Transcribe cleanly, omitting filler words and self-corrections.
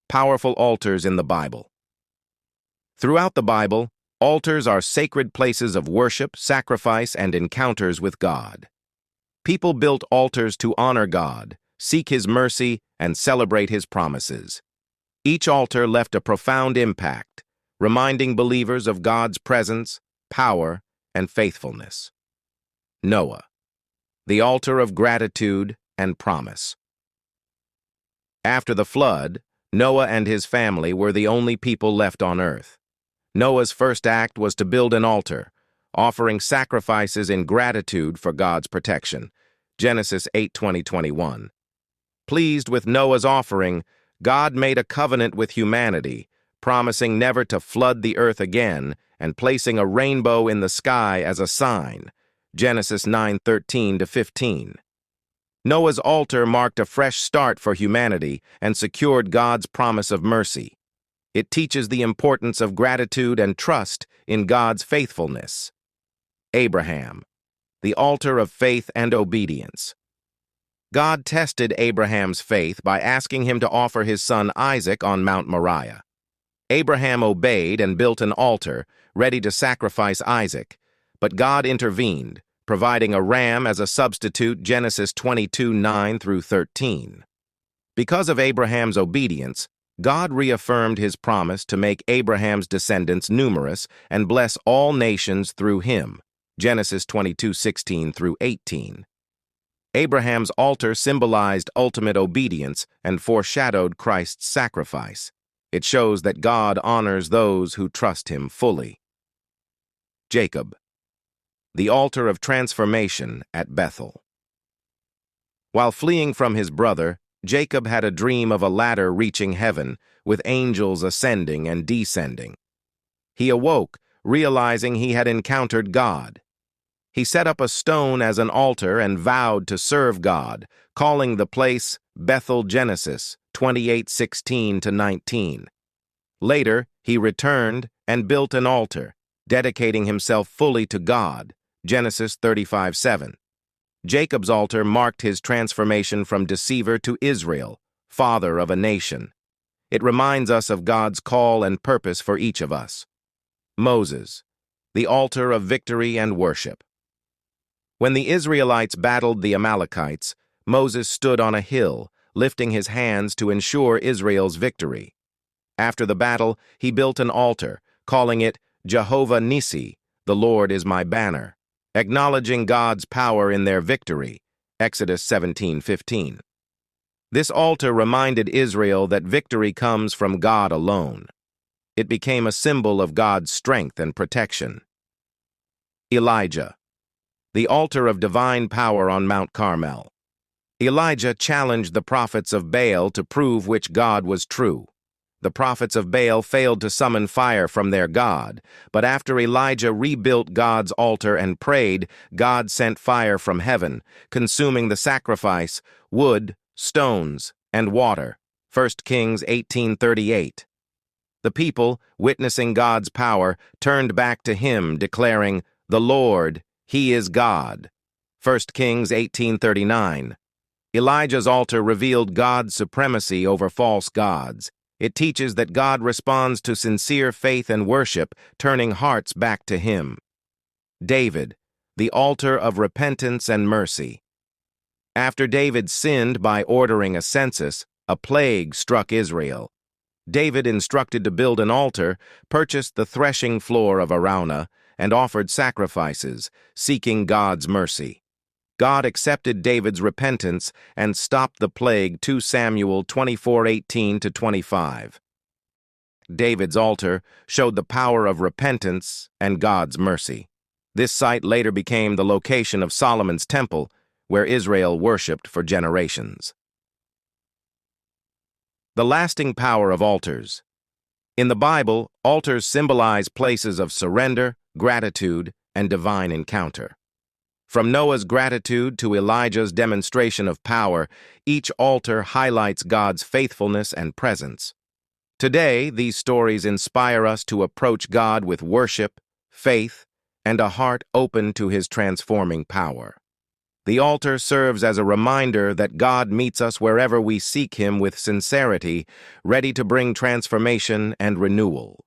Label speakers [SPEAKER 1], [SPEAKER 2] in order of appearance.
[SPEAKER 1] Powerful altars in the Bible. Throughout the Bible, altars are sacred places of worship, sacrifice, and encounters with God. People built altars to honor God, seek His mercy, and celebrate His promises. Each altar left a profound impact, reminding believers of God's presence, power, and faithfulness. Noah, the altar of gratitude and promise. After the flood, Noah and his family were the only people left on earth. Noah's first act was to build an altar, offering sacrifices in gratitude for God's protection. Genesis 8:20-21. Pleased with Noah's offering, God made a covenant with humanity, promising never to flood the earth again and placing a rainbow in the sky as a sign. Genesis 9:13-15. Noah's altar marked a fresh start for humanity and secured God's promise of mercy. It teaches the importance of gratitude and trust in God's faithfulness. Abraham, the altar of faith and obedience. God tested Abraham's faith by asking him to offer his son Isaac on Mount Moriah. Abraham obeyed and built an altar, ready to sacrifice Isaac, but God intervened, providing a ram as a substitute. Genesis 22:9-13. Because of Abraham's obedience, God reaffirmed His promise to make Abraham's descendants numerous and bless all nations through him. Genesis 22:16-18. Abraham's altar symbolized ultimate obedience and foreshadowed Christ's sacrifice. It shows that God honors those who trust Him fully. Jacob, the altar of transformation at Bethel. While fleeing from his brother, Jacob had a dream of a ladder reaching heaven, with angels ascending and descending. He awoke, realizing he had encountered God. He set up a stone as an altar and vowed to serve God, calling the place Bethel. Genesis 28:16-19. Later, he returned and built an altar, dedicating himself fully to God. Genesis 35:7. Jacob's altar marked his transformation from deceiver to Israel, father of a nation. It reminds us of God's call and purpose for each of us. Moses, the altar of victory and worship. When the Israelites battled the Amalekites, Moses stood on a hill, lifting his hands to ensure Israel's victory. After the battle, he built an altar, calling it Jehovah Nissi, the Lord is my banner, acknowledging God's power in their victory. Exodus 17:15. This altar reminded Israel that victory comes from God alone. It became a symbol of God's strength and protection. Elijah, the altar of divine power on Mount Carmel. Elijah challenged the prophets of Baal to prove which God was true. The prophets of Baal failed to summon fire from their God, but after Elijah rebuilt God's altar and prayed, God sent fire from heaven, consuming the sacrifice, wood, stones, and water. 1 Kings 18:38. The people, witnessing God's power, turned back to Him, declaring, "The Lord, He is God." 1 Kings 18:39. Elijah's altar revealed God's supremacy over false gods. It teaches that God responds to sincere faith and worship, turning hearts back to Him. David, the altar of repentance and mercy. After David sinned by ordering a census, a plague struck Israel. David, instructed to build an altar, purchased the threshing floor of Araunah and offered sacrifices, seeking God's mercy. God accepted David's repentance and stopped the plague. 2 Samuel 24:18-25. David's altar showed the power of repentance and God's mercy. This site later became the location of Solomon's temple, where Israel worshipped for generations. The lasting power of altars. In the Bible, altars symbolize places of surrender, gratitude, and divine encounter. From Noah's gratitude to Elijah's demonstration of power, each altar highlights God's faithfulness and presence. Today, these stories inspire us to approach God with worship, faith, and a heart open to His transforming power. The altar serves as a reminder that God meets us wherever we seek Him with sincerity, ready to bring transformation and renewal.